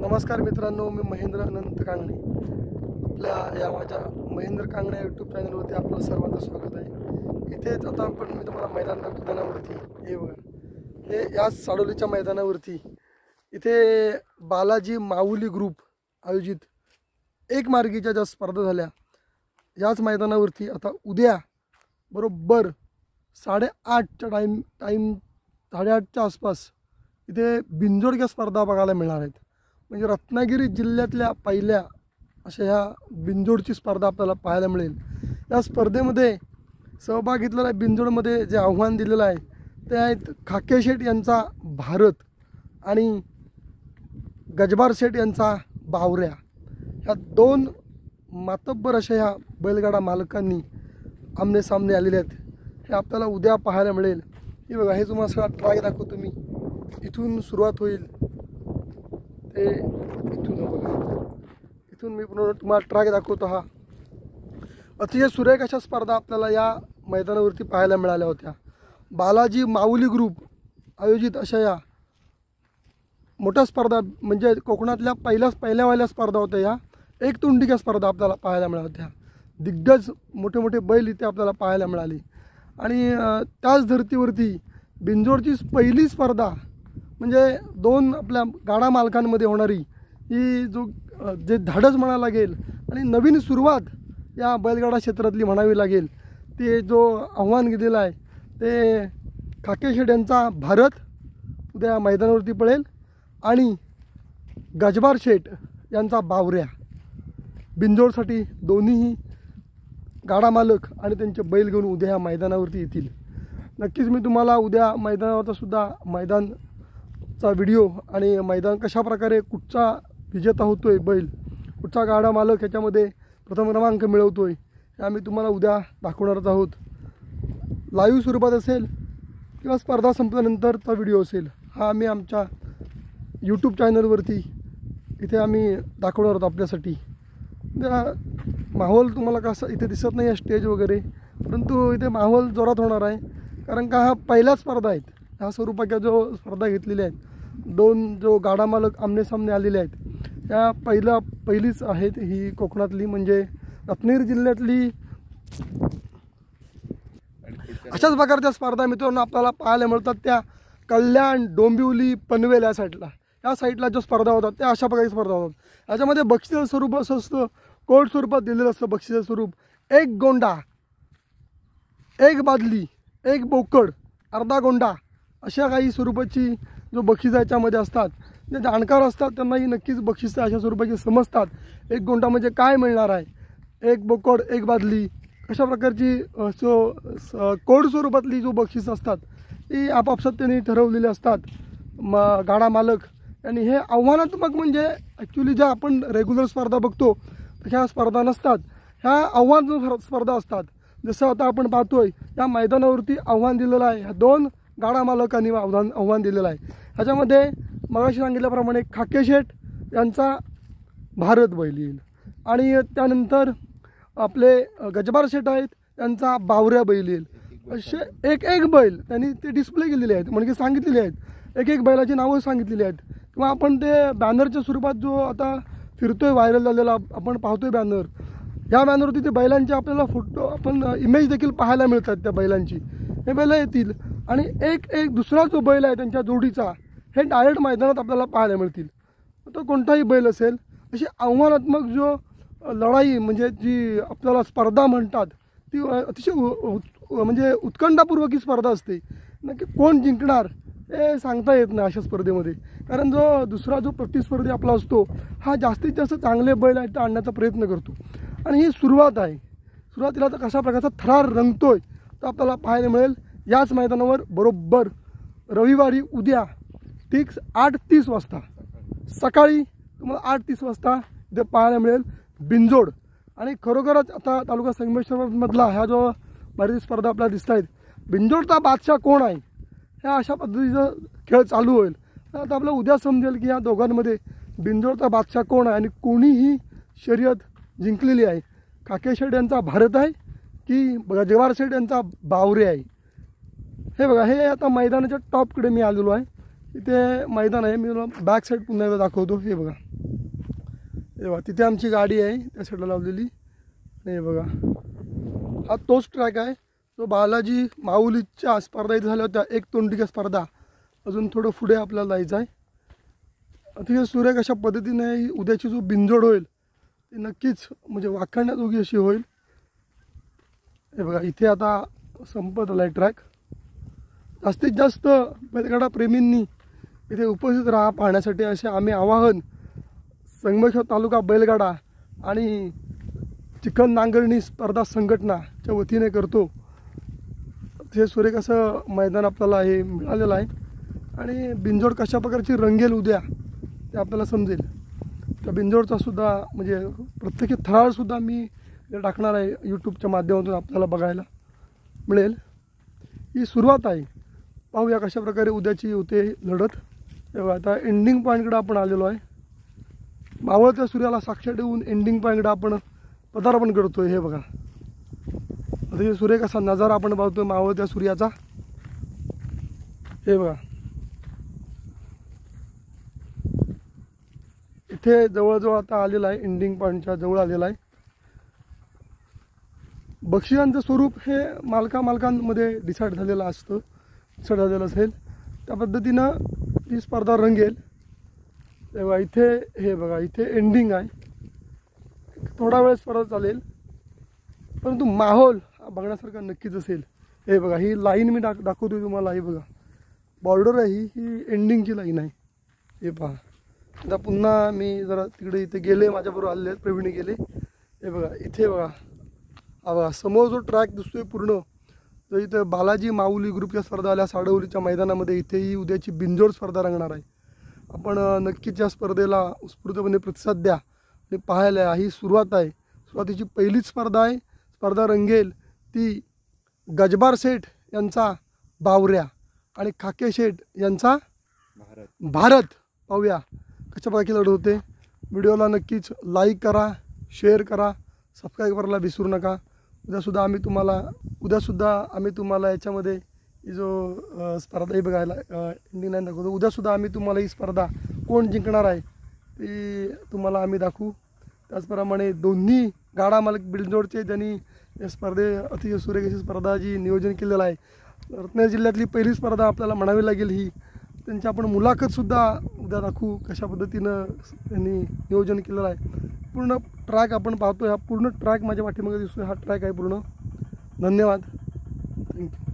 नमस्कार मित्रांनो, मी महेंद्र अनंत कांगणे. आपल्या या माझ्या महेंद्र कांगणे यूट्यूब चॅनलवरती आपलं सर्वांचं स्वागत आहे. इथेच आता मी तुम्हाला मैदानावरती हे बघा, हे या साडोलीच्या मैदानावरती इथे बालाजी माऊली ग्रुप आयोजित एक मार्गीच्या ज्या स्पर्धा झाल्या, याच मैदानावरती आता उद्या बरोबर 8:30च्या टाईम 8:30च्या आसपास इथे बिनजोड स्पर्धा बघायला मिळणार आहेत. म्हणजे रत्नागिरी जिल्ह्यातल्या पहिल्या अशा ह्या बिनजोडची स्पर्धा आपल्याला पाहायला मिळेल. या स्पर्धेमध्ये सहभाग घेतलेला आहे. बिनजोडमध्ये जे आव्हान दिलेलं आहे ते आहेत खाके शेठ यांचा भारत आणि गजबार शेठ यांचा बावऱ्या. ह्या दोन मातब्बर अशा ह्या बैलगाडा मालकांनी आमने सामने आलेले आहेत. हे आपल्याला उद्या पाहायला मिळेल. हे बघा, हे तुम्हाला सगळा ट्राय दाखवतो मी. इथून सुरुवात होईल ते इथून बघा, इथून मी पुन्हा तुम्हाला ट्रॅक दाखवतो. हा अतिशय सुरेख अशा स्पर्धा आपल्याला या मैदानावरती पाहायला मिळाल्या होत्या. बालाजी माऊली ग्रुप आयोजित अशा या मोठ्या स्पर्धा, म्हणजे कोकणातल्या पहिल्यावाल्या स्पर्धा होत्या. या एक तुंडीच्या स्पर्धा आपल्याला पाहायला मिळाल्या होत्या. दिग्गज मोठे मोठे बैल इथे आपल्याला पाहायला मिळाली. आणि त्याच धर्तीवरती बिनजोडची पहिली स्पर्धा म्हणजे दोन आपल्या गाडा मालकांमध्ये होणारी ही जे धाडस म्हणायला लागेल आणि नवीन सुरुवात या बैलगाडा क्षेत्रातली म्हणावी लागेल, ते जो आव्हान दिलेलं आहे ते खाके शेठ यांचा भारत उद्या मैदानावरती पडेल आणि गजबार शेठ यांचा बावऱ्या. बिनजोडसाठी दोन्हीही गाडा मालक आणि त्यांचे बैल घेऊन उद्या ह्या मैदानावरती येतील. नक्कीच मी तुम्हाला उद्या मैदानावरचा सुद्धा मैदानचा व्हिडिओ आणि मैदान कशाप्रकारे कुठचा विजेता होतो आहे, बैल कुठचा गाडा मालक ह्याच्यामध्ये प्रथम क्रमांक मिळवतो आहे, हे आम्ही तुम्हाला उद्या दाखवणारच आहोत. लाईव्ह स्वरूपात असेल किंवा स्पर्धा संपल्यानंतरचा व्हिडिओ असेल, हा आम्ही आमच्या यूट्यूब चॅनलवरती इथे आम्ही दाखवणार आहोत आपल्यासाठी. माहोल तुम्हाला कसं इथे दिसत नाही आहे स्टेज वगैरे, परंतु इथे माहोल जोरात होणार आहे. कारण का हा पहिल्याच स्पर्धा आहेत. ह्या स्वरूपाच्या जो स्पर्धा घेतलेल्या आहेत, दोन जो गाडा मालक आमनेसामने आलेले आहेत, या पहिलीच आहेत ही कोकणातली, म्हणजे रत्नागिरी जिल्ह्यातली. अशाच प्रकारच्या स्पर्धा मित्रांनो आपल्याला पाहायला मिळतात त्या कल्याण, डोंबिवली, पनवेल या साईडला जो स्पर्धा होतात त्या अशा प्रकारची स्पर्धा होतात. याच्यामध्ये बक्षिसाचं स्वरूप असं असतं, कोर्ट स्वरूपात दिलेलं असतं बक्षिसाचं स्वरूप. एक गोंडा, एक बादली, एक बोकड, अर्धा गोंडा अशा काही स्वरूपाची जो बक्षीस याच्यामध्ये असतात. जे जाणकार असतात त्यांनाही नक्कीच बक्षिसं अशा स्वरूपाची समजतात. एक गोंडा म्हणजे काय मिळणार आहे, एक बोकड, एक बादली अशा प्रकारची कोड स्वरूपातली जो बक्षीस असतात ती आपापसात त्यांनी ठरवलेली असतात. गाडा मालक आणि हे आव्हानात्मक, म्हणजे ॲक्च्युली ज्या आपण रेग्युलर स्पर्धा बघतो ह्या स्पर्धा नसतात, ह्या आव्हान स्पर्धा असतात. जसं आता आपण पाहतोय या मैदानावरती आव्हान दिलेलं आहे, ह्या दोन गाडा मालकांनी आव्हान दिलेलं आहे. ह्याच्यामध्ये मगाशी सांगितल्याप्रमाणे खाके शेठ यांचा भारत बैल येईल आणि त्यानंतर आपले गजबार शेठ आहेत त्यांचा बावऱ्या बैल येईल. असे एक बैल त्यांनी ते डिस्प्ले केलेले आहेत, म्हणजे सांगितलेले आहेत. एक बैलाची नावं सांगितलेली आहेत. किंवा आपण ते बॅनरच्या स्वरूपात जो आता फिरतोय व्हायरल झालेला आपण पाहतोय बॅनर, ह्या बॅनरवरती ते बैलांचे आपल्याला फोटो, आपण इमेज देखील पाहायला मिळतात त्या बैलांची. हे बैल येतील आणि एक दुसरा जो बैल आहे त्यांच्या जोडीचा, हे डायरेक्ट मैदानात आपल्याला पाहायला मिळतील. तो कोणताही बैल असेल. अशी आव्हानात्मक जो लढाई, म्हणजे जी आपल्याला स्पर्धा म्हणतात, ती अतिशय म्हणजे उत्कंठापूर्वक ही स्पर्धा असते. नक्की कोण जिंकणार हे सांगता येत नाही अशा स्पर्धेमध्ये. कारण जो प्रतिस्पर्धी आपला असतो हा जास्तीत जास्त चांगले बैल आहेत आणण्याचा प्रयत्न करतो. आणि ही सुरुवात आहे. सुरुवातीला तर कशा प्रकारचा थरार रंगतोय तर आपल्याला पाहायला मिळेल याच मैदानावर बरोबर रविवारी उद्या ठीक 8:30 वाजता सकाळी तुम्हाला 8:30 वाजता इथे पाहायला मिळेल बिनजोड. आणि खरोखरच आता तालुका संगमेश्वरमधला ह्या जो बरीच स्पर्धा आपल्याला दिसत आहेत, बिनजोडचा बादशाह कोण आहे ह्या अशा पद्धतीचा खेळ चालू होईल. तर आता आपल्याला उद्या समजेल की या दोघांमध्ये बिनजोडचा बादशाह कोण आहे आणि कोणीही शर्यत जिंकलेली आहे. खाके शेठ यांचा भारत आहे की गजबार शेठ यांचा बावरे आहे. हे बघा, हे आता मैदानाच्या टॉपकडे मी आलेलो आहे. इथे मैदान आहे, मी बॅक साईड पुन्हा एकदा दाखवतो. हे बघा. तेव्हा तिथे आमची गाडी आहे त्या साईडला लावलेली. नाही बघा, हा तोच ट्रॅक आहे जो बालाजी माऊलीच्या स्पर्धा इथे झाल्या होत्या, एक तोंडिका स्पर्धा. अजून थोडं पुढे आपल्याला जायचं आहे. अतिशय सुरेख अशा पद्धतीने उद्याची जो बिंजोड होईल ती नक्कीच म्हणजे वाखाणण्याजोगी अशी होईल. हे बघा, इथे आता संपत आला आहे ट्रॅक. जास्तीत जास्त बैलगाडा प्रेमींनी इथे उपस्थित राहा पाहण्यासाठी असे आम्ही आवाहन संगमेश्वर तालुका बैलगाडा आणि चिखल नांगरणी स्पर्धा संघटनाच्या वतीने करतो. हे सुरेख असं मैदान आपल्याला हे मिळालेलं आहे आणि बिंजोड कशा प्रकारची रंगेल उद्या ते आपल्याला समजेल. त्या बिंजोडचा सुद्धा म्हणजे प्रत्येकी थरारसुद्धा मी टाकणार आहे यूट्यूबच्या माध्यमातून, आपल्याला बघायला मिळेल. ही सुरुवात आहे, पाहूया कशा प्रकारे उद्याची होते लढत. तेव्हा आता एंडिंग पॉईंटकडे आपण आलेलो आहे. मावळत्या सूर्याला साक्ष ठेवून एंडिंग पॉईंटकडे आपण पदार्पण करतोय. हे बघा, आता हे सूर्य कसा नजारा आपण पाहतोय मावळत्या सूर्याचा. हे बघा, इथे जवळजवळ आता आलेला आहे, एंडिंग पॉईंटच्या जवळ आलेला आहे. बक्षिसांचं स्वरूप हे मालकांमध्ये डिसाईड झालेलं असतं, डिसाईड झालेलं असेल त्या पद्धतीनं ही स्पर्धा रंगेल. तेव्हा इथे हे बघा, इथे एंडिंग आहे. थोडा वेळ स्पर्धा चालेल परंतु माहोल हा बघण्यासारखा नक्कीच असेल. हे बघा, ही लाईन मी दाखवतोय तुम्हाला. हे बघा, बॉर्डर आहे ही एंडिंगची लाईन आहे. हे पहा, आता पुन्हा मी जरा तिकडे इथे गेले, माझ्याबरोबर आलेले आहेत, प्रवीण गेले. हे बघा, इथे बघा, हा बघा समोर जो ट्रॅक दिसतोय पूर्ण, तर इथं बालाजी माऊली ग्रुपच्या स्पर्धा आल्या साडवलीच्या मैदानामध्ये. इथेही उद्याची बिंजोड स्पर्धा रंगणार आहे. आपण नक्कीच या स्पर्धेला उत्स्फूर्तपणे प्रतिसाद द्या आणि पाहायला. ही सुरुवात आहे, सुरुवातीची पहिलीच स्पर्धा आहे. स्पर्धा रंगेल ती गजबार शेठ यांचा बावऱ्या आणि खाके शेठ यांचा भारत. पाहूया कशा प्रकारे लढत होते. व्हिडिओला नक्कीच लाईक करा, शेअर करा, सबस्क्राईब करायला विसरू नका. उद्यासुद्धा आम्ही तुम्हाला याच्यामध्ये जो स्पर्धा ही बघायला एंडिंग लाईन दाखवतो. उद्यासुद्धा आम्ही तुम्हाला ही स्पर्धा कोण जिंकणार आहे ती तुम्हाला आम्ही दाखवू. त्याचप्रमाणे दोन्ही गाडा मालक बिंजोडचे ज्यांनी या अतिशय सुरेख अशी स्पर्धा जी नियोजन केलेलं आहे, रत्नागिरी जिल्ह्यातली पहिली स्पर्धा आपल्याला म्हणावी लागेल ही. त्यांची आपण मुलाखतसुद्धा उद्या दाखवू, कशा पद्धतीनं त्यांनी नियोजन केलेलं आहे. पूर्ण ट्रॅक आपण पाहतो, हा पूर्ण ट्रॅक माझ्या पाठीमागे दिसतोय, हा ट्रॅक आहे पूर्ण. धन्यवाद, थँक्यू.